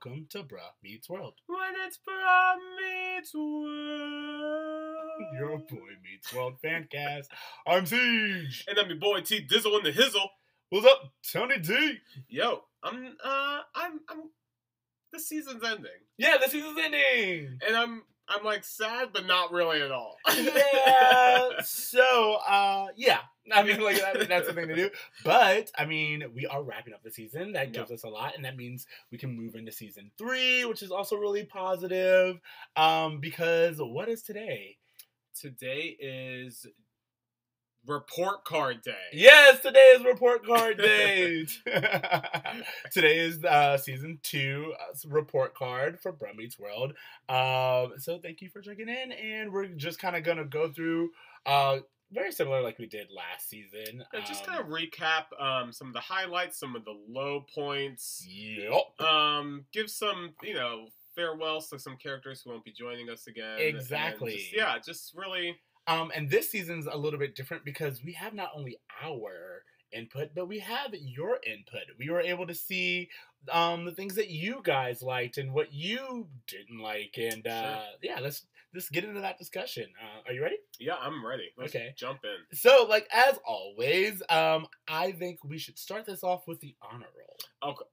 welcome to Bruh Meets World. When it's Bruh Meets World. Your Boy Meets World fancast. I'm Siege. And I'm your boy T Dizzle in the Hizzle. What's up, Tony D? Yo, I'm the season's ending. Yeah, the season's ending. And I'm like sad, but not really at all. Yeah. So, yeah. I mean, like, that's the thing to do. But, I mean, we are wrapping up the season. That gives us a lot. And that means we can move into season 3, which is also really positive. Because what is today? Today is Report Card Day. Yes, today is Report Card Day. Today is season 2 report card for Bruh Meets World. So thank you for checking in, and we're just kind of gonna go through very similar like we did last season. Just kind of recap some of the highlights, some of the low points. Yep. Give some, farewells to some characters who won't be joining us again. Exactly. Just really. And this season's a little bit different because we have not only our input, but we have your input. We were able to see the things that you guys liked and what you didn't like. And Sure. let's get into that discussion. Are you ready? Yeah, I'm ready. Let's jump in. So, like, as always, I think we should start this off with the honor roll. Okay.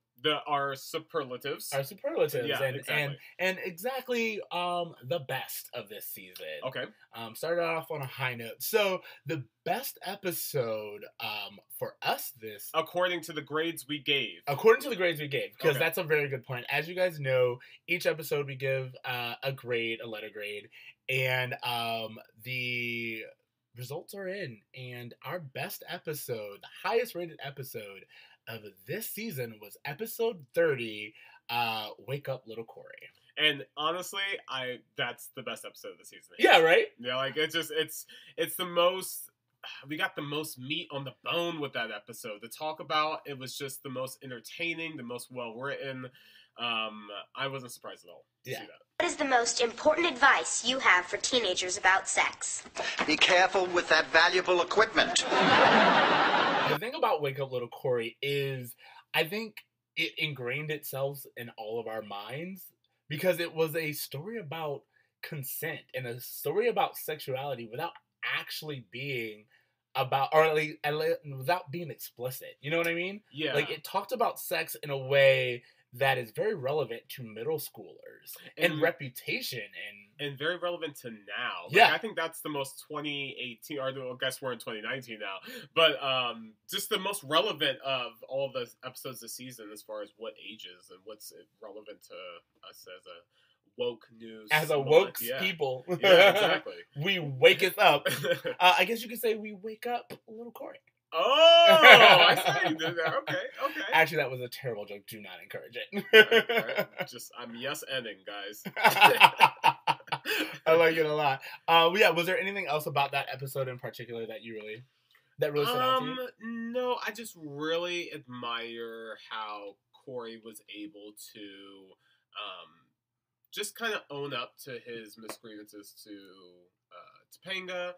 Our superlatives. Our superlatives. Yeah, exactly. And exactly the best of this season. Okay. Started off on a high note. So, the best episode for us according to the grades we gave. According to the grades we gave. Because Okay. that's a very good point. As you guys know, each episode we give a grade, a letter grade. And the results are in. And our best episode, the highest rated episode of this season was episode 30, Wake Up Little Corey. And honestly, that's the best episode of the season. Yeah, right? Yeah, like it's the most, we got the most meat on the bone with that episode to talk about. It was just the most entertaining, the most well written. I wasn't surprised at all to see that. What is the most important advice you have for teenagers about sex? Be careful with that valuable equipment. The thing about Wake Up Little Corey is, I think it ingrained itself in all of our minds because it was a story about consent and a story about sexuality without actually being about, or at least without being explicit. You know what I mean? Yeah. Like, it talked about sex in a way that is very relevant to middle schoolers and reputation and very relevant to now. Like, yeah. I think that's the most 2018, or I guess we're in 2019 now, but just the most relevant of all of the episodes this season as far as what ages and what's relevant to us as a woke news. As a woke people. Yeah, exactly. We wake it up. I guess you could say we wake up Little Corey. Oh, I see how you did that. Okay. Actually, that was a terrible joke. Do not encourage it. Right. Just, I'm yes-ending, guys. I like it a lot. Yeah, was there anything else about that episode in particular that really stood out to you? No, I just really admire how Corey was able to just kind of own up to his misgrievances to Topanga.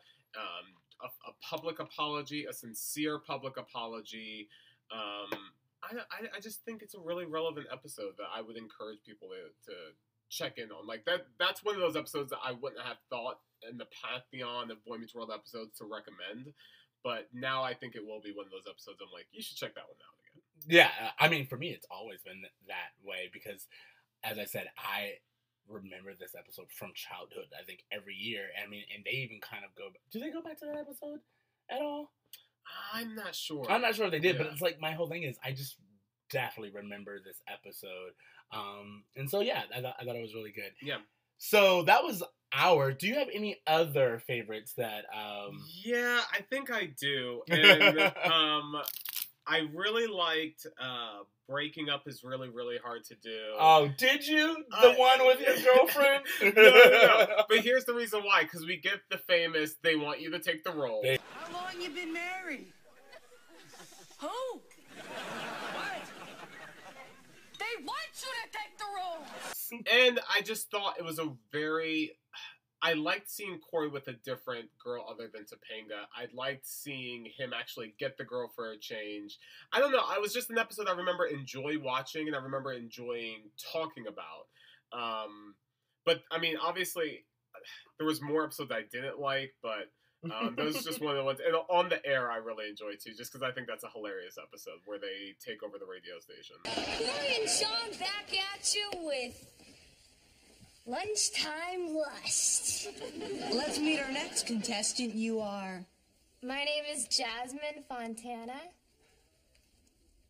A public apology, a sincere public apology. I just think it's a really relevant episode that I would encourage people to check in on. Like, that's one of those episodes that I wouldn't have thought in the pantheon of Boy Meets World episodes to recommend. But now I think it will be one of those episodes I'm like, you should check that one out again. Yeah, I mean, for me, it's always been that way because, as I said, I remember this episode from childhood. I think every year. I mean, and they even kind of do they go back to that episode at all? I'm not sure. I'm not sure if they did, but it's like my whole thing is I just definitely remember this episode. And so yeah, I thought it was really good. Yeah. So that was do you have any other favorites that Yeah, I think I do. And I really liked Breaking Up is really, really hard to do. Oh, did you? The one with your girlfriend? No. But here's the reason why. Because we get the famous, they want you to take the role. How long you been married? Who? What? They want you to take the role. And I just thought it was a very I liked seeing Corey with a different girl other than Topanga. I liked seeing him actually get the girl for a change. I don't know. I was just an episode I remember watching and I remember enjoying talking about. But I mean, obviously, there was more episodes I didn't like, but those are just one of the ones. And On the Air, I really enjoyed too, just because I think that's a hilarious episode where they take over the radio station. Corey and Sean back at you with lunchtime lust. Let's meet our next contestant. You are. My name is Jasmine Fontana.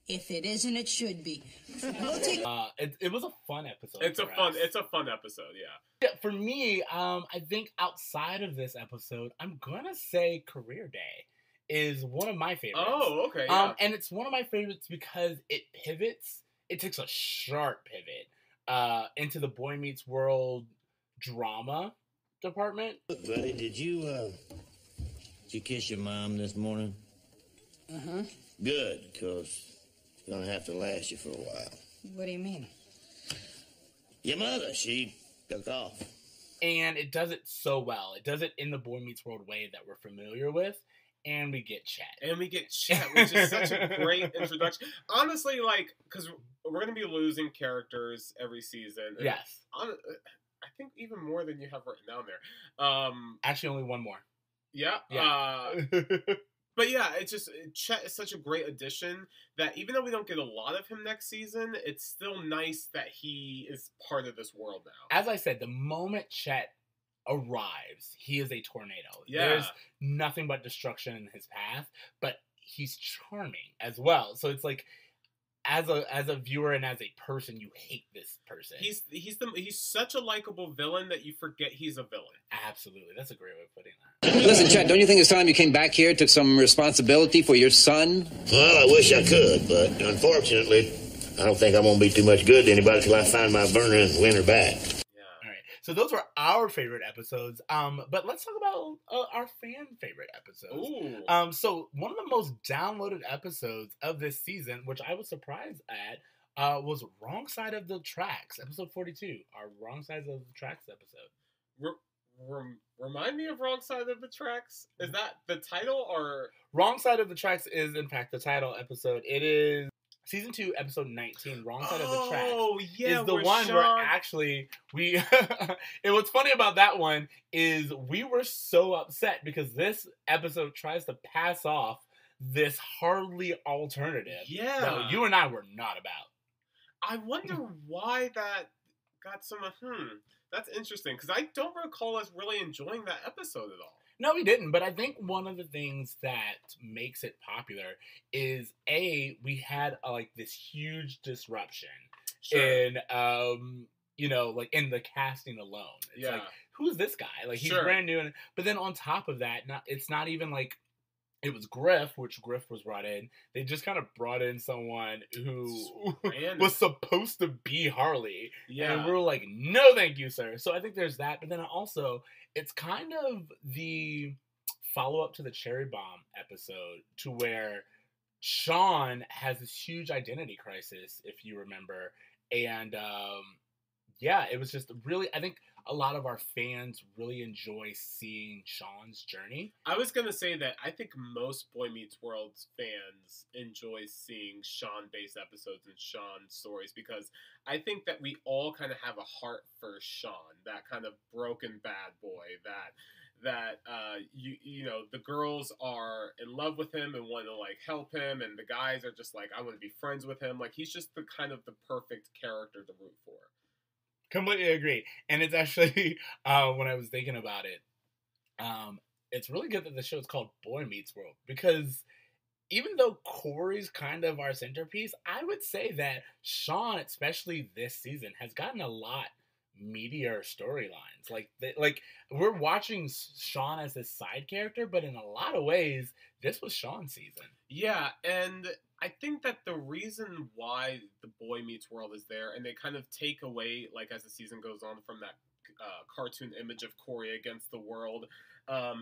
If it isn't, it should be. It was a fun episode. It's a fun episode, yeah. Yeah, for me, I think outside of this episode, I'm gonna say Career Day is one of my favorites. Oh, okay. Yeah. And it's one of my favorites because it pivots. It takes a sharp pivot into the Boy Meets World drama department. Look, buddy, did you kiss your mom this morning? Uh-huh. Good, because it's gonna have to last you for a while. What do you mean? Your mother, she took off. And it does it so well. It does it in the Boy Meets World way that we're familiar with. And we get Chet. Which is such a great introduction. Honestly, like, because we're going to be losing characters every season. Yes. I think even more than you have written down there. Actually, only one more. Yeah. But yeah, Chet is such a great addition that even though we don't get a lot of him next season, it's still nice that he is part of this world now. As I said, the moment Chet arrives, he is a tornado. Yeah. There's nothing but destruction in his path, but he's charming as well. So it's like, as a viewer and as a person, you hate this person. He's such a likable villain that you forget he's a villain. Absolutely. That's a great way of putting that. Listen, Chet, don't you think it's time you came back here, took some responsibility for your son? Well, I wish I could, but unfortunately, I don't think I'm going to be too much good to anybody till I find my Verna and win her back. So those were our favorite episodes. But let's talk about our fan favorite episodes. Ooh. So one of the most downloaded episodes of this season, which I was surprised at, was Wrong Side of the Tracks, episode 42. Our Wrong Sides of the Tracks episode. Remind me of Wrong Side of the Tracks? Is that the title or? Wrong Side of the Tracks is in fact the title episode. It is Season 2, Episode 19, Wrong Side of the Tracks. Oh, yeah. Is the one where actually we... and what's funny about that one is we were so upset because this episode tries to pass off this hardly alternative that you and I were not about. I wonder why that got some... That's interesting, because I don't recall us really enjoying that episode at all. No, we didn't. But I think one of the things that makes it popular is we had like this huge disruption in, like in the casting alone. It's like, who's this guy? Like he's brand new, but then on top of that, it's not even like it was Griff, which Griff was brought in. They just kind of brought in someone who was supposed to be Harley. Yeah. And we were like, no, thank you, sir. So I think there's that. But then also, it's kind of the follow-up to the Cherry Bomb episode to where Sean has this huge identity crisis, if you remember. And, it was just really, I think a lot of our fans really enjoy seeing Sean's journey. I was going to say that I think most Boy Meets World fans enjoy seeing Sean-based episodes and Sean stories because I think that we all kind of have a heart for Sean, that kind of broken bad boy, that the girls are in love with him and want to like help him, and the guys are just like, I want to be friends with him. Like he's just the kind of the perfect character to root for. Completely agree. And it's actually, when I was thinking about it, it's really good that the show is called Boy Meets World because even though Corey's kind of our centerpiece, I would say that Sean, especially this season, has gotten a lot meatier storylines. Like we're watching Sean as his side character, but in a lot of ways, this was Sean's season. Yeah, and I think that the reason why the Boy Meets World is there, and they kind of take away, like as the season goes on, from that cartoon image of Corey against the world,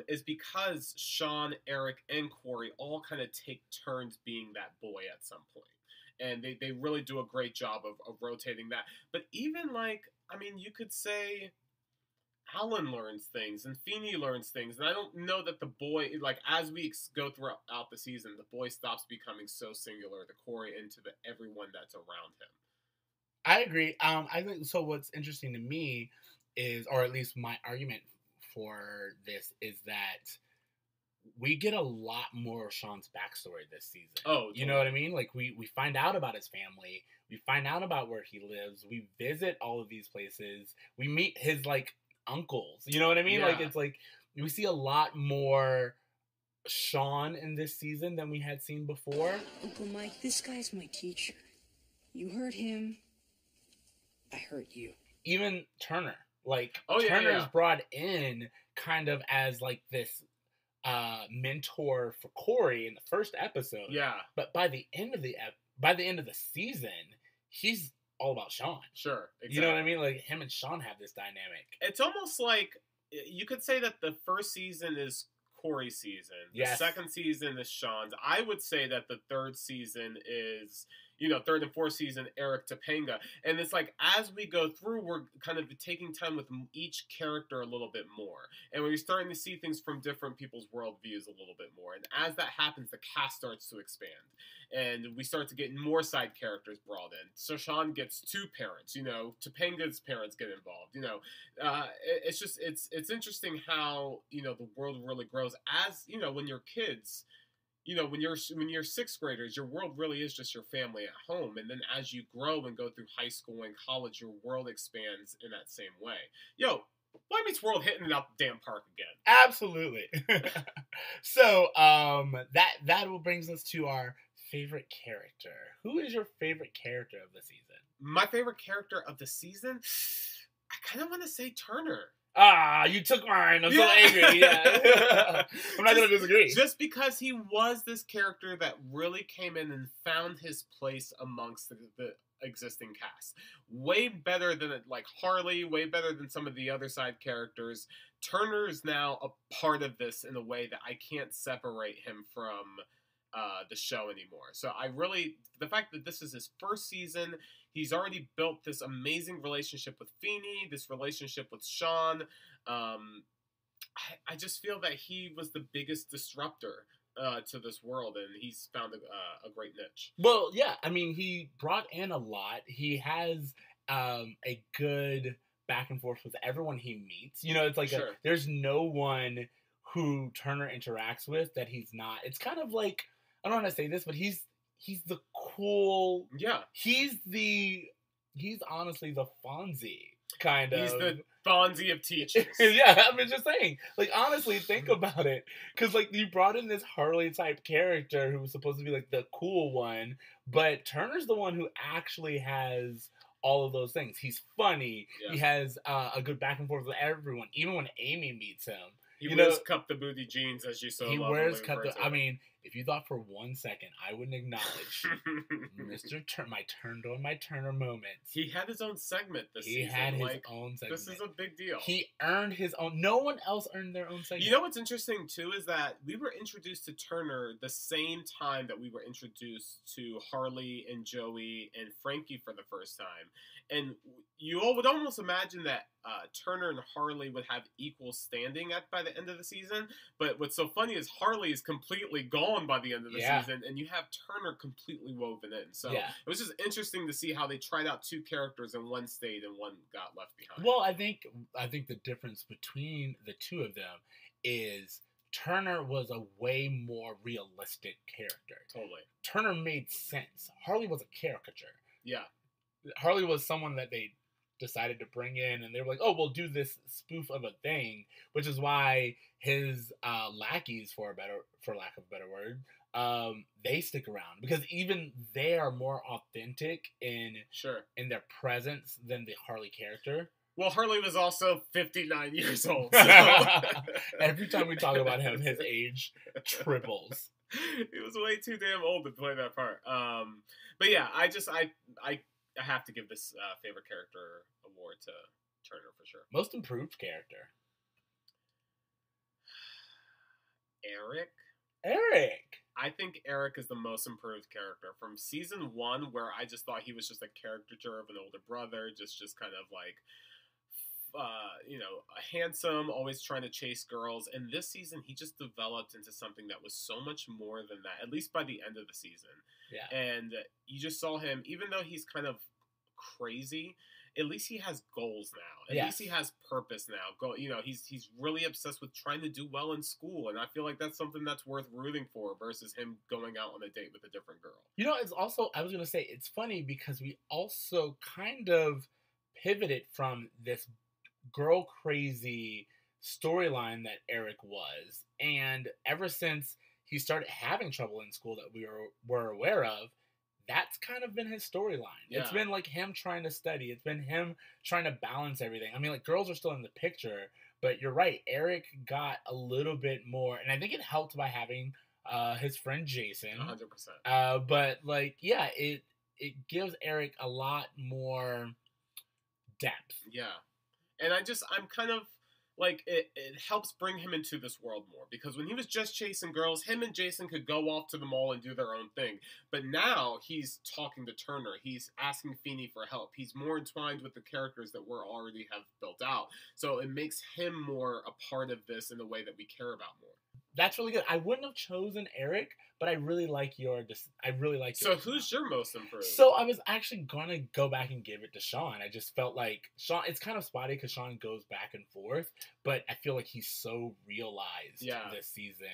is because Sean, Eric, and Corey all kind of take turns being that boy at some point. And they really do a great job of rotating that. But even you could say, Alan learns things and Feeny learns things, and I don't know that the boy, like, as we go throughout the season, the boy stops becoming so singular to Corey and to everyone that's around him. I agree. I think so. What's interesting to me is, or at least my argument for this is that we get a lot more of Sean's backstory this season. Oh, totally. You know what I mean? Like, we find out about his family. We find out about where he lives. We visit all of these places. We meet his, like, uncles. You know what I mean? Yeah. Like, it's like we see a lot more Sean in this season than we had seen before. Uncle Mike, this guy's my teacher. You hurt him. I hurt you. Even Turner. Like, Oh, yeah, Turner's yeah. brought in kind of as, like, this mentor for Corey in the first episode. Yeah, But by the end of the season, he's all about Sean. sure. Exactly. You know what I mean? Like, him and Sean have this dynamic. It's almost like you could say that the first season is Corey's season. Yes. The second season is Sean's. I would say that the third season is, third and fourth season, Eric Topanga. And it's like, as we go through, we're kind of taking time with each character a little bit more. And we're starting to see things from different people's worldviews a little bit more. And as that happens, the cast starts to expand. And we start to get more side characters brought in. So Sean gets two parents, Topanga's parents get involved, it's just, it's interesting how, the world really grows as, when you're kids, when you're sixth graders, your world really is just your family at home. And then as you grow and go through high school and college, your world expands in that same way. Boy Meets World hitting it out the damn park again. Absolutely. So, that will brings us to our favorite character. Who is your favorite character of the season? My favorite character of the season? I kind of want to say Turner. Ah, you took mine. I'm so angry. Yeah. I'm not going to disagree. Just because he was this character that really came in and found his place amongst the existing cast. Way better than, like, Harley, way better than some of the other side characters. Turner is now a part of this in a way that I can't separate him from the show anymore. So the fact that this is his first season, he's already built this amazing relationship with Feeny, this relationship with Sean. I just feel that he was the biggest disruptor to this world, and he's found a great niche. Well, yeah, I mean, he brought in a lot. He has a good back and forth with everyone he meets. It's like Sure. There's no one who Turner interacts with that he's not. It's kind of like, I don't know how to say this, but he's the cool. Yeah. He's honestly the Fonzie kind of. He's the Fonzie of teachers. Yeah, I'm just saying. Like, honestly, think about it. Because, like, you brought in this Harley-type character who was supposed to be, like, the cool one, but Turner's the one who actually has all of those things. He's funny. Yeah. He has a good back and forth with everyone. Even when Amy meets him. He wears cup the booty jeans, as you so he lovingly wears refer to. I mean, if you thought for 1 second I wouldn't acknowledge my Turner moments. He had his own segment this season. He had his own segment. This is a big deal. He earned his own. No one else earned their own segment. You know what's interesting, too, is that we were introduced to Turner the same time that we were introduced to Harley and Joey and Frankie for the first time. And you all would almost imagine that Turner and Harley would have equal standing by the end of the season. But what's so funny is Harley is completely gone by the end of the season, and you have Turner completely woven in. So it was just interesting to see how they tried out two characters and one stayed and one got left behind. Well, I think the difference between the two of them is Turner was a way more realistic character. Totally. Turner made sense. Harley was a caricature. Yeah. Harley was someone that they decided to bring in, and they were like, oh, we'll do this spoof of a thing, which is why his lackeys, for lack of a better word, they stick around, because even they are more authentic in their presence than the Harley character. Well, Harley was also 59 years old. So. So. Every time we talk about him, his age triples. He was way too damn old to play that part. But yeah, I have to give this favorite character award to Turner for sure. Most improved character. Eric. I think Eric is the most improved character from season 1, where I just thought he was just a caricature of an older brother, just kind of like, handsome, always trying to chase girls. And this season, he just developed into something that was so much more than that, at least by the end of the season. Yeah. And you just saw him, even though he's kind of crazy, at least he has goals now. At least he has purpose now. He's really obsessed with trying to do well in school, and I feel like that's something that's worth rooting for versus him going out on a date with a different girl. It's also, I was going to say, it's funny because we also kind of pivoted from this girl crazy storyline that Eric was, and ever since he started having trouble in school that we were aware of, that's kind of been his storyline. Yeah. It's been like him trying to study. It's been him trying to balance everything. I mean, like, girls are still in the picture, but you're right. Eric got a little bit more, and I think it helped by having his friend Jason. 100%. But like, yeah, it gives Eric a lot more depth. Yeah. And I'm kind of like, it helps bring him into this world more, because when he was just chasing girls, him and Jason could go off to the mall and do their own thing. But now he's talking to Turner. He's asking Feeney for help. He's more entwined with the characters that we're already have built out. So it makes him more a part of this in a way that we care about more. That's really good. I wouldn't have chosen Eric, but I really like your. So who's your most improved? So I was actually gonna go back and give it to Sean. I just felt like Sean. It's kind of spotty because Sean goes back and forth, but I feel like he's so realized this season.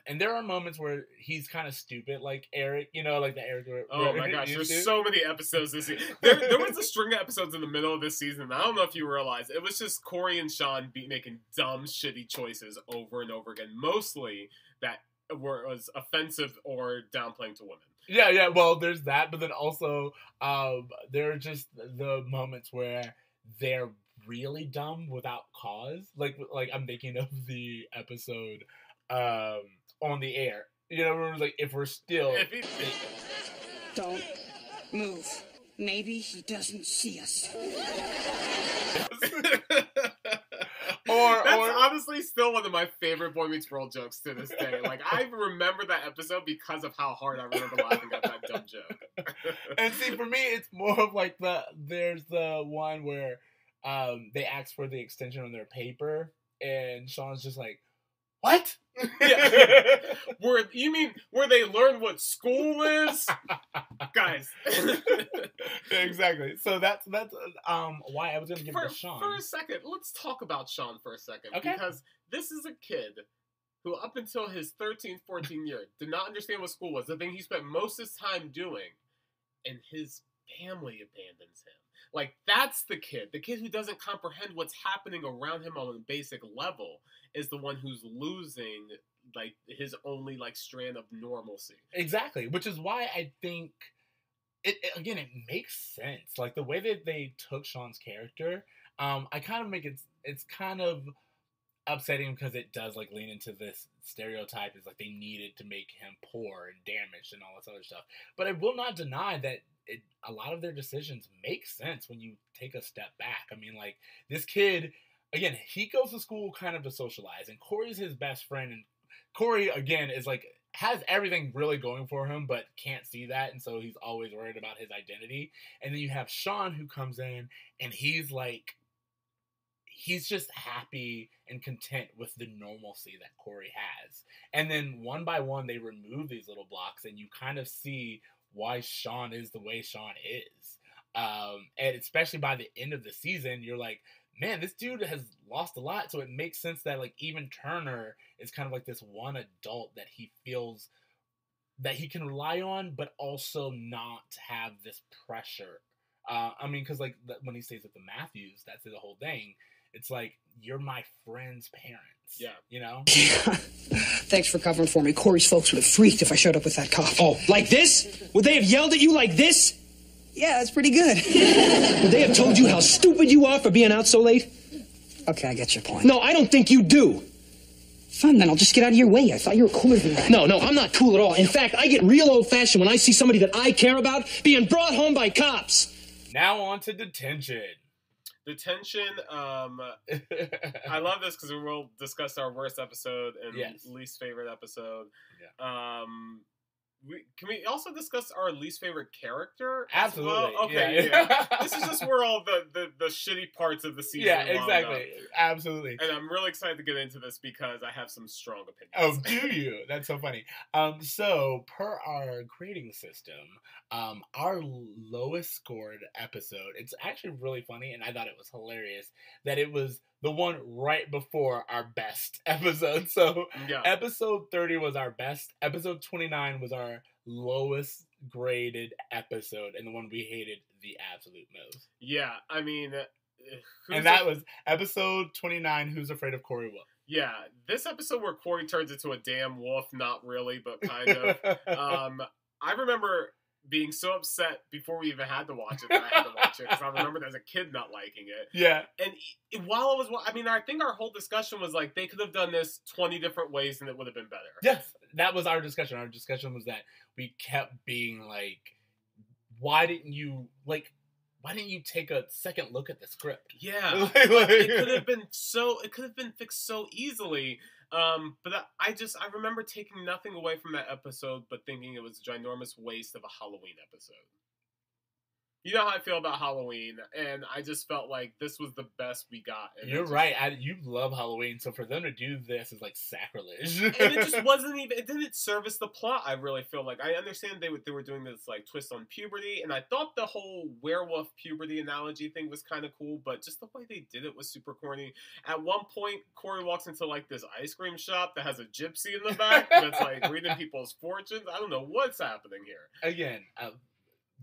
And there are moments where he's kind of stupid, like Eric. Like the Eric. Oh my gosh, there's so many episodes this season. There was a string of episodes in the middle of this season. I don't know if you realize it was just Corey and Sean making dumb, shitty choices over and over again. Mostly that was offensive or downplaying to women. Yeah. Well, there's that, but then also there are just the moments where they're really dumb without cause. Like I'm thinking of the episode on the air. Where it was like, if we're still... Don't move. Maybe he doesn't see us. That's honestly still one of my favorite Boy Meets World jokes to this day. Like, I remember that episode because of how hard I remember laughing at that dumb joke. And see, for me, it's more of like there's the one where they ask for the extension on their paper, and Sean's just like, what? Yeah. Where they learn what school is? Guys. Exactly. So that's why I was going to give it to Sean. For a second, let's talk about Sean for a second. Okay. Because this is a kid who, up until his 13th, 14th year, did not understand what school was. The thing he spent most of his time doing, and his family abandons him. Like, that's the kid who doesn't comprehend what's happening around him on a basic level is the one who's losing, like, his only, like, strand of normalcy. Exactly, which is why I think, it makes sense. Like, the way that they took Sean's character, I kind of make it's kind of upsetting because it does, like, lean into this stereotype. It's like they needed to make him poor and damaged and all this other stuff. But I will not deny that a lot of their decisions make sense when you take a step back. I mean, like, this kid, again, he goes to school kind of to socialize, and Corey's his best friend, and Corey, again, is like, has everything really going for him, but can't see that, and so he's always worried about his identity. And then you have Sean, who comes in, and he's like, he's just happy and content with the normalcy that Corey has. And then one by one, they remove these little blocks, and you kind of see why Sean is the way Sean is. And especially by the end of the season, you're like, man, this dude has lost a lot. So it makes sense that, like, even Turner is kind of like this one adult that he feels that he can rely on, but also not have this pressure. I mean, because, like, when he stays with the Matthews, that's the whole thing. It's like, you're my friend's parents. Yeah. You know? Thanks for covering for me. Corey's folks would have freaked if I showed up with that cop. Oh, like this? Would they have yelled at you like this? Yeah, that's pretty good. Would they have told you how stupid you are for being out so late? Okay, I get your point. No, I don't think you do. Fine, then I'll just get out of your way. I thought you were cooler than that. No, I'm not cool at all. In fact, I get real old-fashioned when I see somebody that I care about being brought home by cops. Now on to detention. Detention, I love this because we'll discuss our worst episode and least favorite episode. Yeah. Can we also discuss our least favorite character? Absolutely. As well? Okay, yeah. This is just where all the shitty parts of the season. Yeah, exactly. Absolutely. And I'm really excited to get into this because I have some strong opinions. Oh, do you? That's so funny. So per our grading system, our lowest scored episode, it's actually really funny, and I thought it was hilarious that it was the one right before our best episode. So episode 30 was our best. Episode 29 was our lowest graded episode, and the one we hated the absolute most. Yeah, I mean... and that was episode 29, Who's Afraid of Cory Wolf? Yeah, this episode where Cory turns into a damn wolf, not really, but kind of. I remember being so upset before we even had to watch it that I had to watch it, because I remembered as a kid not liking it. Yeah. And while I was... I mean, I think our whole discussion was like, they could have done this 20 different ways and it would have been better. Yes, that was our discussion. Our discussion was that we kept being like, why didn't you take a second look at the script? Yeah, it could have been fixed so easily. But I remember taking nothing away from that episode, but thinking it was a ginormous waste of a Halloween episode. You know how I feel about Halloween, and I just felt like this was the best we got. You're right. You love Halloween, so for them to do this is like sacrilege. And it just wasn't even... It didn't service the plot, I really feel like. I understand they were doing this like twist on puberty, and I thought the whole werewolf puberty analogy thing was kind of cool, but just the way they did it was super corny. At one point, Cory walks into like this ice cream shop that has a gypsy in the back that's like reading people's fortunes. I don't know what's happening here. Again,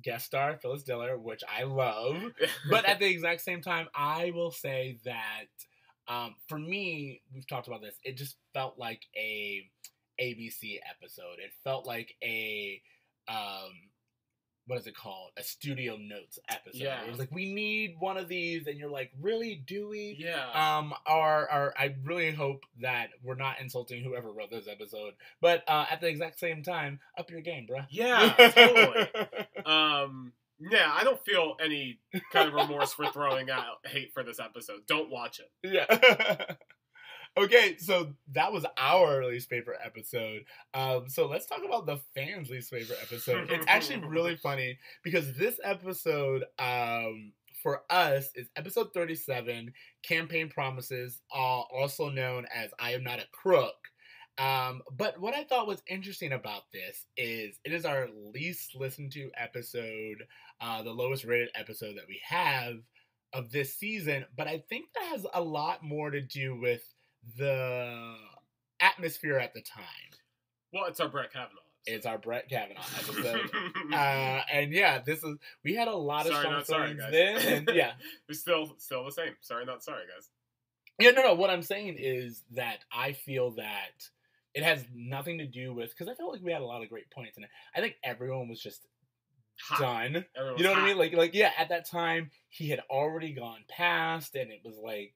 guest star Phyllis Diller, which I love, but at the exact same time, I will say that for me, we've talked about this, it just felt like a ABC episode. It felt like a what is it called? A Studio Notes episode. Yeah. It was like, we need one of these, and you're like, really? Do we? Yeah. I really hope that we're not insulting whoever wrote this episode, but at the exact same time, up your game, bruh. Yeah, totally. Yeah, I don't feel any kind of remorse for throwing out hate for this episode. Don't watch it. Yeah. Okay, so that was our least favorite episode. So let's talk about the fans' least favorite episode. It's actually really funny because this episode, for us, is episode 37, Campaign Promises, also known as I Am Not a Crook. But what I thought was interesting about this is it is our least listened to episode, the lowest rated episode that we have of this season. But I think that has a lot more to do with the atmosphere at the time. Well, it's our Brett Kavanaugh episode. It's our Brett Kavanaugh episode. And yeah, we had a lot of strong feelings then, and yeah. We're still the same. Sorry, not sorry, guys. Yeah, no, what I'm saying is that I feel that it has nothing to do with, because I felt like we had a lot of great points in it. I think everyone was just done. You know what I mean? Like yeah, at that time, he had already gone past, and it was like,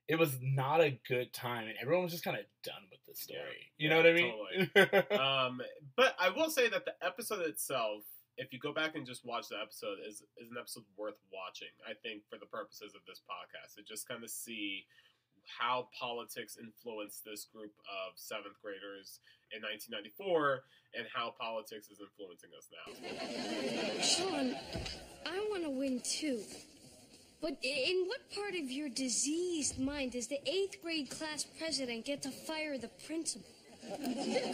it was not a good time, and everyone was just kind of done with the story. You know what I mean? Totally. But I will say that the episode itself, if you go back and just watch the episode, is an episode worth watching, I think, for the purposes of this podcast. To just kind of see how politics influenced this group of 7th graders in 1994 and how politics is influencing us now. Sean, I want to win too. But in what part of your diseased mind does the 8th grade class president get to fire the principal?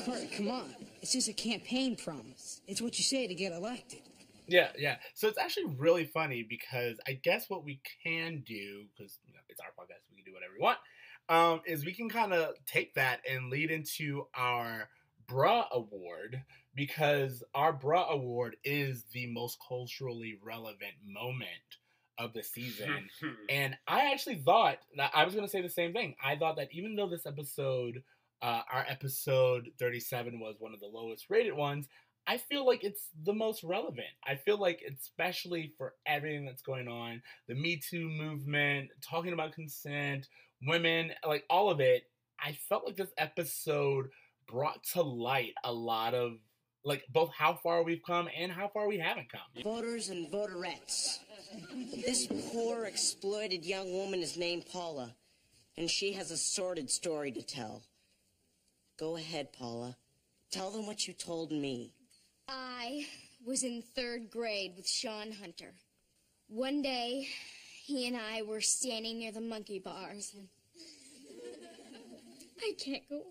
Cory, come on. It's just a campaign promise. It's what you say to get elected. Yeah. So it's actually really funny because I guess what we can do, because it's our podcast, we can do whatever we want, is we can kind of take that and lead into our BRA Award, because our BRA Award is the most culturally relevant moment of the season. And I actually thought that I was going to say the same thing. I thought that even though this episode, our episode 37 was one of the lowest rated ones, I feel like it's the most relevant. I feel like, especially for everything that's going on, the Me Too movement, talking about consent, women, like all of it, I felt like this episode brought to light a lot of, like, both how far we've come and how far we haven't come. Voters and voterettes. This poor, exploited young woman is named Paula, and she has a sordid story to tell. Go ahead, Paula. Tell them what you told me. I was in 3rd grade with Sean Hunter. One day, he and I were standing near the monkey bars, and I can't go on.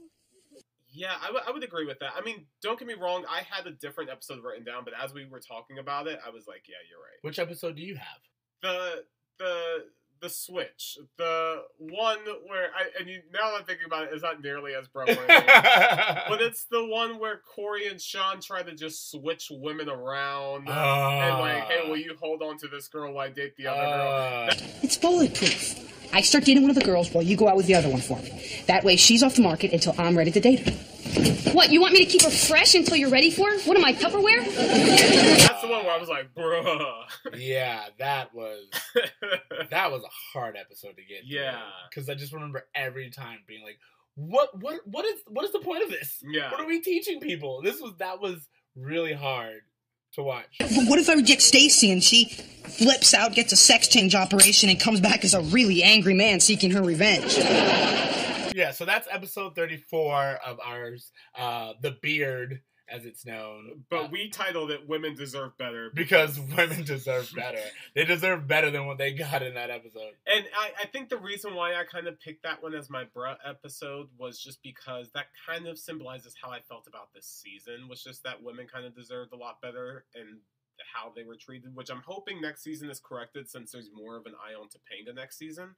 Yeah, I would agree with that. I mean, don't get me wrong, I had a different episode written down, but as we were talking about it, I was like, yeah, you're right. Which episode do you have? The switch. The one where, now that I'm thinking about it, it's not nearly as bro-worthy. But it's the one where Corey and Sean try to just switch women around. And like, hey, will you hold on to this girl while I date the other girl? It's bulletproof. I start dating one of the girls while you go out with the other one for me. That way she's off the market until I'm ready to date her. What, you want me to keep her fresh until you're ready for her? What am I, Tupperware? That's the one where I was like, bruh. Yeah, that was a hard episode to get. Yeah. Because I just remember every time being like, what is the point of this? Yeah. What are we teaching people? That was really hard to watch. But what if I reject Stacy and she flips out, gets a sex change operation, and comes back as a really angry man seeking her revenge? Yeah, so that's episode 34 of ours, The Beard, as it's known. But we titled it Women Deserve Better. Because women deserve better. They deserve better than what they got in that episode. And I think the reason why I kind of picked that one as my bruh episode was just because that kind of symbolizes how I felt about this season, was just that women kind of deserved a lot better and how they were treated, which I'm hoping next season is corrected since there's more of an eye on Topanga next season.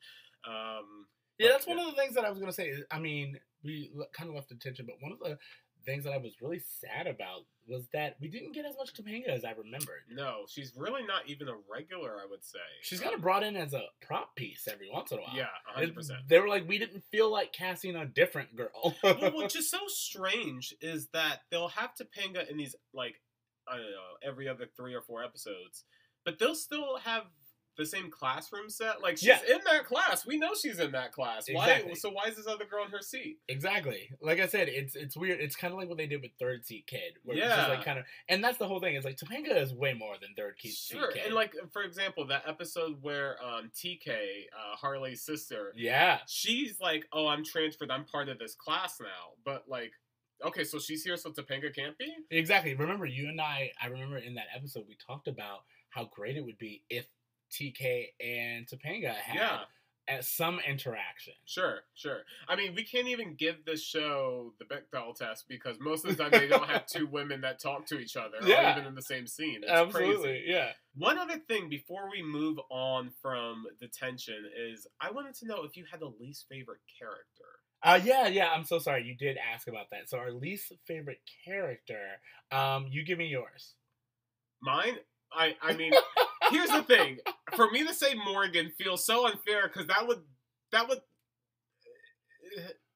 Yeah, that's one of the things that I was going to say. I mean, we kind of left attention, but one of the things that I was really sad about was that we didn't get as much Topanga as I remembered. No, she's really not even a regular, I would say. She's kind of brought in as a prop piece every once in a while. Yeah, 100%. They were like, we didn't feel like casting a different girl. Well, which is so strange is that they'll have Topanga in these, like, I don't know, every other 3 or 4 episodes, but they'll still have the same classroom set. Like, she's in that class. We know she's in that class. Exactly. Why is this other girl in her seat? Exactly. Like I said, it's weird. It's kind of like what they did with Third Seat Kid. Where Yeah. It's just like kind of, and that's the whole thing. It's like Topanga is way more than Third Seat Kid. And like, for example, that episode where TK, Harley's sister, yeah, she's like, oh, I'm transferred. I'm part of this class now. But like, okay, so she's here, so Topanga can't be? Exactly. Remember, you and I remember in that episode we talked about how great it would be if TK and Topanga had some interaction. Sure. I mean, we can't even give this show the Bechdel test because most of the time they don't have 2 women that talk to each other or even in the same scene. It's Absolutely, crazy. yeah. One other thing before we move on from detention is I wanted to know if you had a least favorite character. Yeah, I'm so sorry. You did ask about that. So our least favorite character, you give me yours. Mine? I mean, here's the thing. For me to say Morgan feels so unfair because that would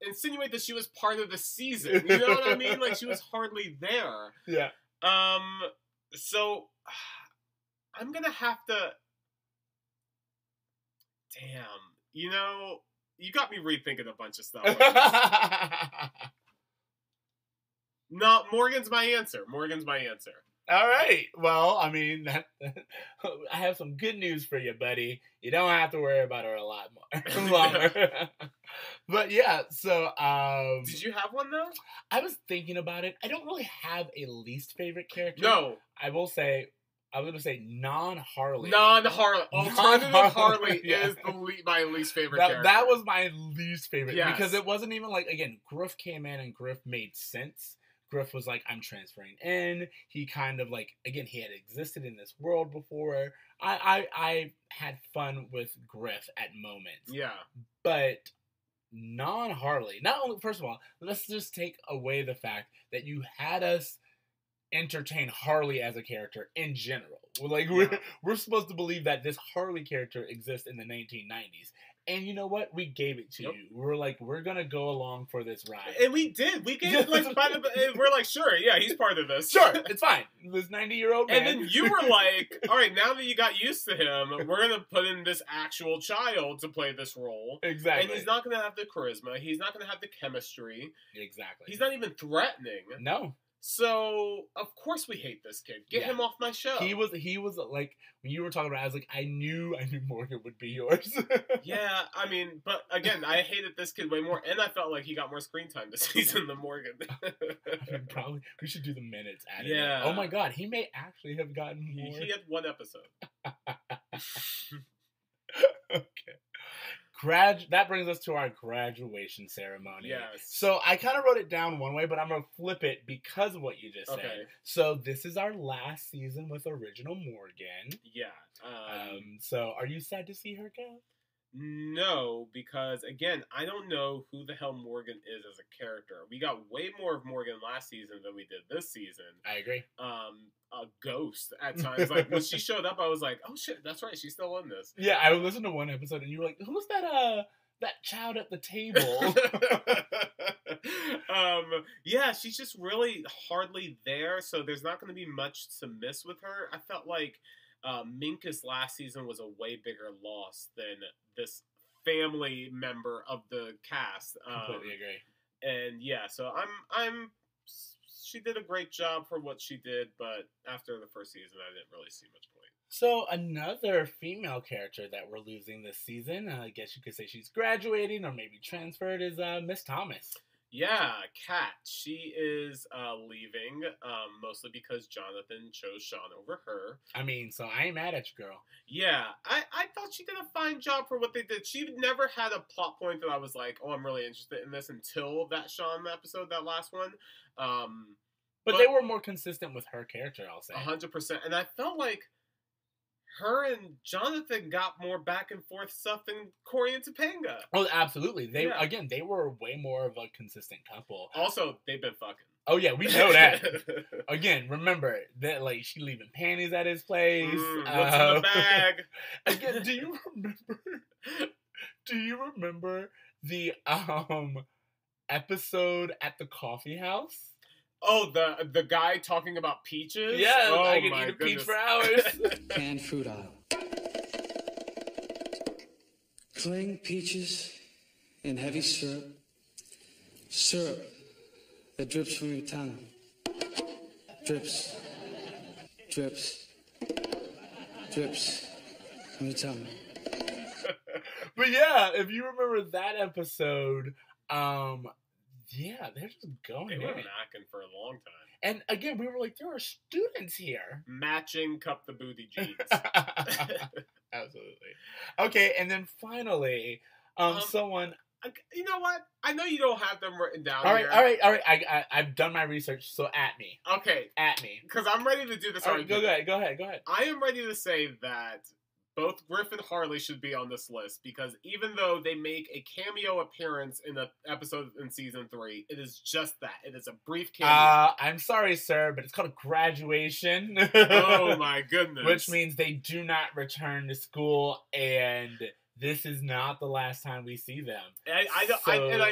insinuate that she was part of the season. You know what I mean? Like, she was hardly there. Yeah. So I'm gonna have to. Damn. You know, you got me rethinking a bunch of stuff. No, Morgan's my answer. All right. Well, I mean, I have some good news for you, buddy. You don't have to worry about her a lot more longer. But yeah, so did you have one though? I was thinking about it. I don't really have a least favorite character. No. I was gonna say non-Harley. Alternative Harley is my least favorite character. That was my least favorite. Yes. Because it wasn't even like, again, Griff came in and Griff made sense. Griff was like, I'm transferring in. He kind of like, again, he had existed in this world before. I had fun with Griff at moments. Yeah. But non-Harley, not only, first of all, let's just take away the fact that you had us entertain Harley as a character in general. We're supposed to believe that this Harley character exists in the 1990s. And you know what? We gave it to you. We're like, we're gonna go along for this ride, and we did. We gave it like, we're like, sure, yeah, he's part of this. Sure, it's fine. This 90-year-old man. And then you were like, all right, now that you got used to him, we're gonna put in this actual child to play this role. Exactly. And he's not gonna have the charisma. He's not gonna have the chemistry. Exactly. He's not even threatening. No. So of course we hate this kid. Get him off my show. He was like, when you were talking about it, I was like, I knew Morgan would be yours. Yeah, I mean, but again, I hated this kid way more, and I felt like he got more screen time this season than Morgan. I mean, probably we should do the minutes added. Yeah. Oh my God, he may actually have gotten more. He had one episode. Okay. That brings us to our graduation ceremony. Yes. So I kind of wrote it down one way, but I'm going to flip it because of what you just said. So this is our last season with original Morgan. Yeah. So are you sad to see her go? No, because again, I don't know who the hell Morgan is as a character. We got way more of Morgan last season than we did this season. I agree. A ghost at times. Like when she showed up, I was like, "Oh shit, that's right, she's still in this." Yeah, I listened to one episode, and you were like, "Who's that child at the table?" Yeah, she's just really hardly there, so there's not going to be much to miss with her. I felt like Minkus last season was a way bigger loss than this family member of the cast. Completely agree. And yeah, so I'm. She did a great job for what she did, but after the first season, I didn't really see much point. So another female character that we're losing this season, I guess you could say she's graduating or maybe transferred, is Miss Thomas. Yeah, Kat. She is leaving, mostly because Jonathan chose Sean over her. I mean, so I ain't mad at you, girl. Yeah, I thought she did a fine job for what they did. She never had a plot point that I was like, oh, I'm really interested in this until that Sean episode, that last one. But they were more consistent with her character, I'll say. 100%. And I felt like her and Jonathan got more back and forth stuff than Corey and Topanga. Oh, absolutely. They were way more of a consistent couple. Also, they've been fucking. Oh yeah, we know that. Again, remember that like she leaving panties at his place. What's in the bag? Again, do you remember the episode at the coffee house? Oh, the guy talking about peaches? Yeah, oh, I can eat a peach for hours. Canned fruit aisle. Cling peaches in heavy syrup. Syrup that drips from your tongue. Drips. Drips. Drips from your tongue. But yeah, if you remember that episode, yeah, they're just going They in. were knocking for a long time. And again, we were like, there are students here. Matching cup the booty jeans. Absolutely. Okay, and then finally, someone... You know what? I know you don't have them written down All here. right. I've done my research, so at me. Okay. At me. Because I'm ready to do this. All right, go ahead. I am ready to say that both Griff and Harley should be on this list because even though they make a cameo appearance in an episode in season 3, it is just that. It is a brief cameo. I'm sorry, sir, but it's called a graduation. Oh my goodness. Which means they do not return to school, and this is not the last time we see them. I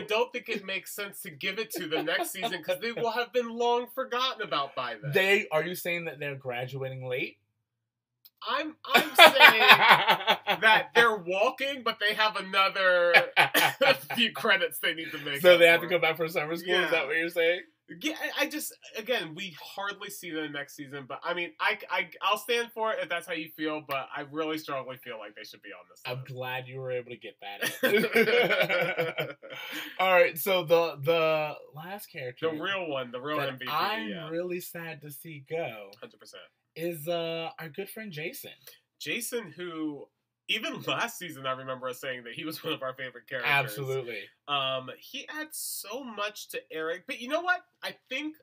don't think it makes sense to give it to the next season because they will have been long forgotten about by then. Are you saying that they're graduating late? I'm saying that they're walking, but they have another few credits they need to make. So they have to go back for summer school? Yeah. Is that what you're saying? Yeah, again, we hardly see them next season, but I mean, I'll stand for it if that's how you feel, but I really strongly feel like they should be on this list. I'm glad you were able to get that. All right, so the last character, the real MVP, I'm really sad to see go, 100%, is our good friend Jason. Jason, who even last season, I remember us saying that he was one of our favorite characters. Absolutely. He adds so much to Eric, but you know what? I think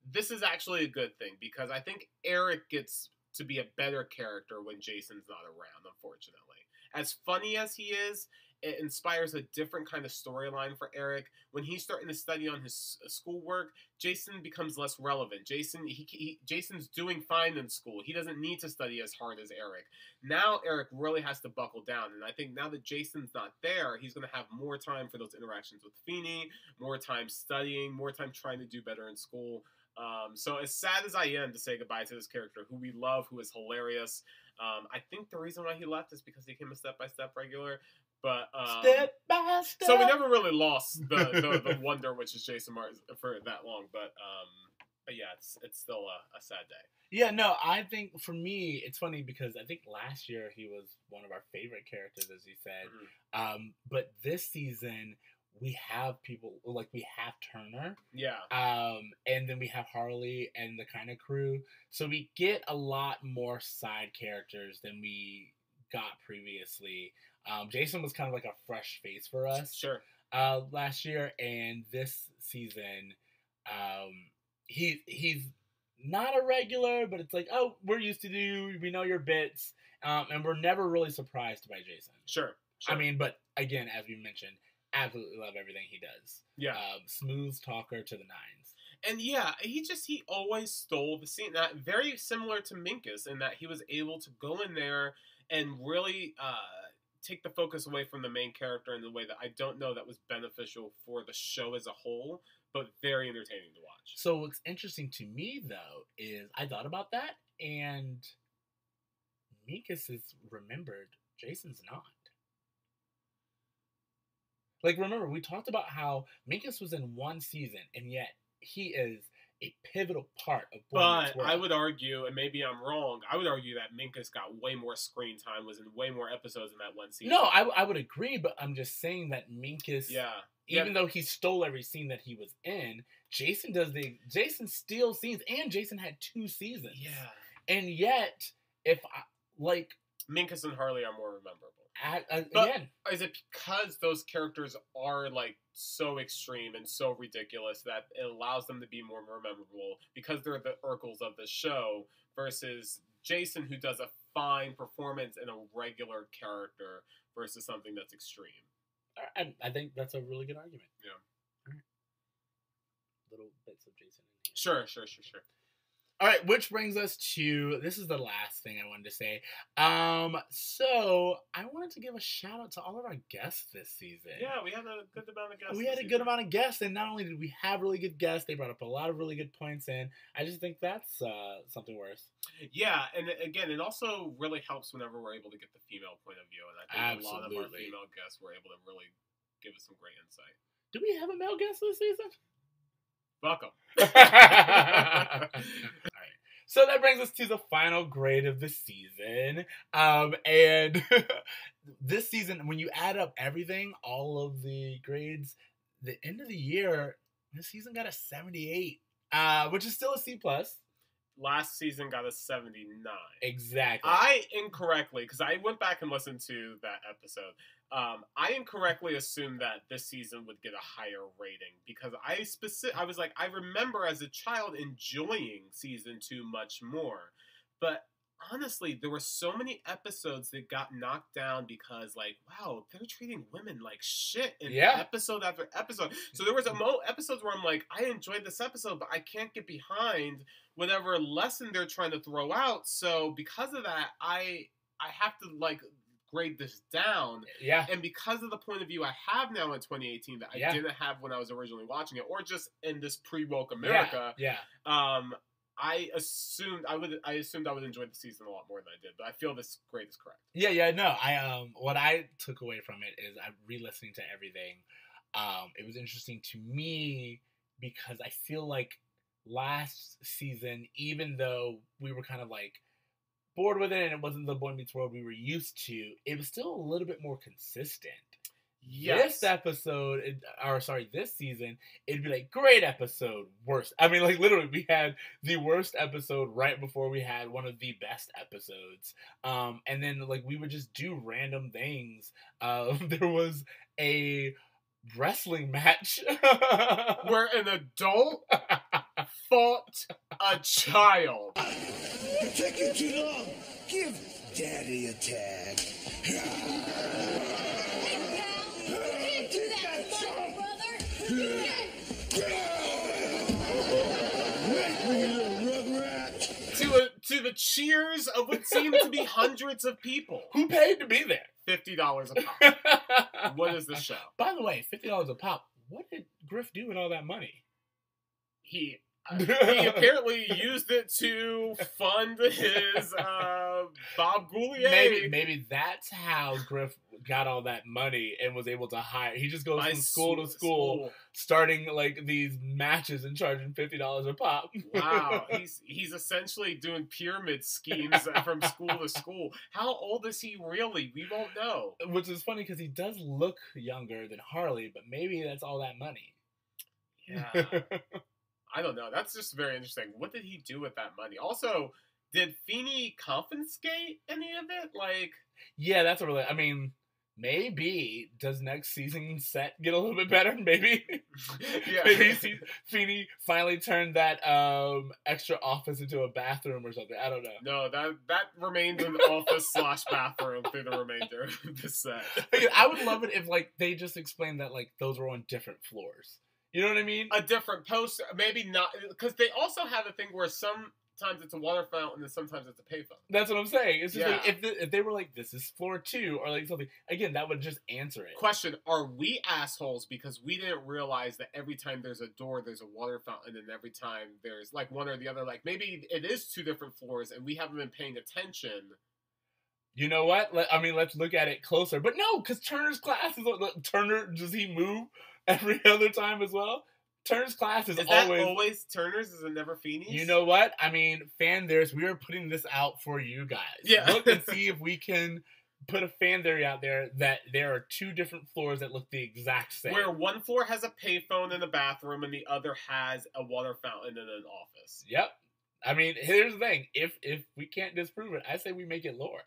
this is actually a good thing because I think Eric gets to be a better character when Jason's not around, unfortunately. As funny as he is, it inspires a different kind of storyline for Eric. When he's starting to study on his schoolwork, Jason becomes less relevant. Jason's doing fine in school. He doesn't need to study as hard as Eric. Now Eric really has to buckle down, and I think now that Jason's not there, he's going to have more time for those interactions with Feeney, more time studying, more time trying to do better in school. So as sad as I am to say goodbye to this character, who we love, who is hilarious, I think the reason why he left is because he became a step-by-step regular. But step by step. So we never really lost the wonder, which is Jason Martin, for that long. But But yeah, it's still a sad day. Yeah, no, I think for me, it's funny because I think last year he was one of our favorite characters, as you said. Mm-hmm. But this season, we have people, like, we have Turner. Yeah. And then we have Harley and the kind of crew. So we get a lot more side characters than we got previously. Jason was kind of like a fresh face for us. Sure. Last year, and this season, he's not a regular, but it's like, oh, we're used to you. We know your bits, and we're never really surprised by Jason. Sure. I mean, but again, as we mentioned, absolutely love everything he does. Yeah. Smooth talker to the nines. And yeah, he always stole the scene. That very similar to Minkus in that he was able to go in there and really take the focus away from the main character in the way that I don't know that was beneficial for the show as a whole, but very entertaining to watch. So what's interesting to me, though, is I thought about that, and Minkus is remembered. Jason's not. Like, remember, we talked about how Minkus was in one season, and yet he is a pivotal part of Boy Meets World. But I would argue, and maybe I'm wrong, I would argue that Minkus got way more screen time, was in way more episodes in that one season. No, I would agree, but I'm just saying that Minkus, even though he stole every scene that he was in, Jason steals scenes, and Jason had 2 seasons. Yeah. And yet, Minkus and Harley are more memorable. But is it because those characters are like so extreme and so ridiculous that it allows them to be more memorable because they're the Urkels of the show versus Jason, who does a fine performance in a regular character versus something that's extreme? I think that's a really good argument. Yeah. All right. Little bits of Jason in here. Sure. All right, which brings us to, this is the last thing I wanted to say. So I wanted to give a shout out to all of our guests this season. Yeah, we had a good amount of guests. We had a good amount of guests, and not only did we have really good guests, they brought up a lot of really good points, and I just think that's something worth. Yeah, and again, it also really helps whenever we're able to get the female point of view, and I think a lot of our female guests were able to really give us some great insight. Do we have a male guest this season? Welcome. All right. So that brings us to the final grade of the season. And this season, when you add up everything, all of the grades, the end of the year, this season got a 78, which is still a C+. Last season got a 79. Exactly. I incorrectly, because I went back and listened to that episode, I incorrectly assumed that this season would get a higher rating because I was like, I remember as a child enjoying season 2 much more, but honestly, there were so many episodes that got knocked down because, like, wow, they're treating women like shit in episode after episode. So there was episodes where I'm like, I enjoyed this episode, but I can't get behind whatever lesson they're trying to throw out. So because of that, I have to, like, grade this down. Yeah. And because of the point of view I have now in 2018 that I didn't have when I was originally watching it, or just in this pre-woke America, I assumed I would enjoy the season a lot more than I did, but I feel this grade is correct. No. What I took away from it is I'm re-listening to everything. It was interesting to me because I feel like last season, even though we were kind of like bored with it and it wasn't the Boy Meets World we were used to, it was still a little bit more consistent. Yes. This season, it'd be like, great episode, worst. I mean, like, literally, we had the worst episode right before we had one of the best episodes. And then, like, we would just do random things. There was a wrestling match where an adult fought a child. You're taking too long. Give Daddy a tag. To the cheers of what seemed to be hundreds of people. Who paid to be there? $50 a pop. What is the show? By the way, $50 a pop. What did Griff do with all that money? He He apparently used it to fund his Bob Goulier. Maybe that's how Griff got all that money and was able to hire. He just goes from school to school, starting like these matches and charging $50 a pop. Wow, he's essentially doing pyramid schemes from school to school. How old is he really? We won't know. Which is funny because he does look younger than Harley, but maybe that's all that money. Yeah. I don't know. That's just very interesting. What did he do with that money? Also, did Feeney confiscate any of it? Like, yeah, that's a really. I mean, maybe does next season set get a little bit better? Maybe. Yeah. Maybe Feeney finally turned that extra office into a bathroom or something. I don't know. No, that remains an office/bathroom through the remainder of the set. I would love it if like they just explained that like those were on different floors. You know what I mean? A different poster, maybe not, because they also have a thing where sometimes it's a water fountain and sometimes it's a payphone. That's what I'm saying. It's just like if they were like, this is floor 2 or like something, again, that would just answer it. Question, are we assholes because we didn't realize that every time there's a door, there's a water fountain, and every time there's like one or the other, like maybe it is 2 different floors and we haven't been paying attention. You know what? Let's look at it closer. But no, because Turner's class is... Turner, does he move every other time as well? Turner's class is always Turner's? Is it never Feeney's? You know what? I mean, fan theories, we are putting this out for you guys. Yeah. Look and see if we can put a fan theory out there that there are 2 different floors that look the exact same. Where one floor has a payphone and a bathroom and the other has a water fountain and an office. Yep. I mean, here's the thing. If we can't disprove it, I say we make it lore.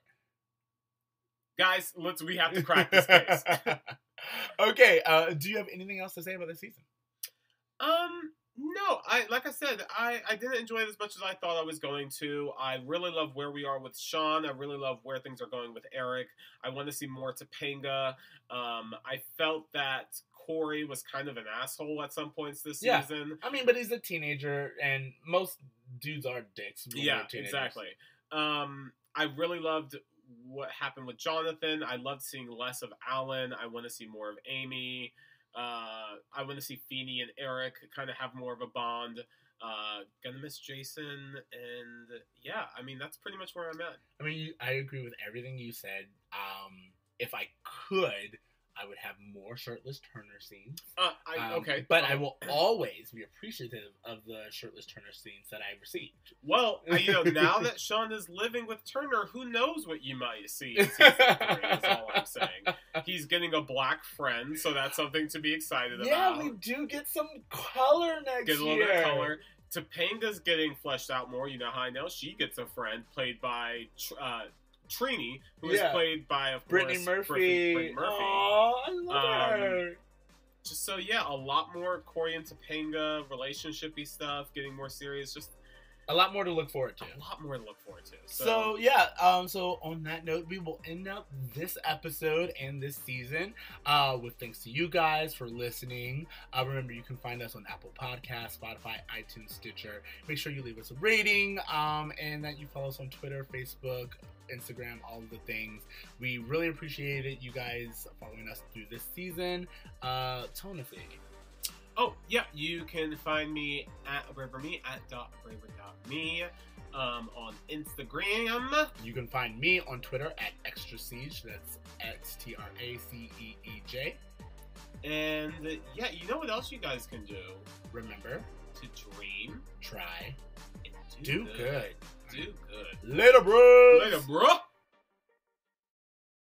Guys, we have to crack this case. Okay, do you have anything else to say about this season? No, like I said, I didn't enjoy it as much as I thought I was going to. I really love where we are with Sean. I really love where things are going with Eric. I want to see more Topanga. I felt that Corey was kind of an asshole at some points this season. I mean, but he's a teenager, and most dudes are dicks. Yeah, exactly. I really loved what happened with Jonathan. I loved seeing less of Alan. I want to see more of Amy. I want to see Feeney and Eric kind of have more of a bond. Gonna miss Jason, and yeah, I mean that's pretty much where I'm at. I mean, I agree with everything you said. If I could, I would have more shirtless Turner scenes. Okay. But I will always be appreciative of the shirtless Turner scenes that I received. Well, now that Sean is living with Turner, who knows what you might see in season 3 is all I'm saying. He's getting a black friend, so that's something to be excited about. Yeah, we do get some color next year. Get a little bit of color. Topanga's getting fleshed out more. You know how I know? She gets a friend played by... Trini, who is played by, of Brittany course, Murphy. Brittany Murphy. Oh, I love her. Just so, a lot more Corey and Topanga relationship-y stuff, getting more serious, just... A lot more to look forward to. A lot more to look forward to. So on that note, we will end up this episode and this season with thanks to you guys for listening. Remember, you can find us on Apple Podcasts, Spotify, iTunes, Stitcher. Make sure you leave us a rating and that you follow us on Twitter, Facebook, Instagram, all of the things. We really appreciate it, you guys following us through this season. Tonathy. Oh, yeah, you can find me at BraverMe, at .braver.me, on Instagram. You can find me on Twitter at Extra Siege, that's XTRACEEJ. And, you know what else you guys can do? Remember to dream, try, and do good. Do good. Later, bros! Later, bro!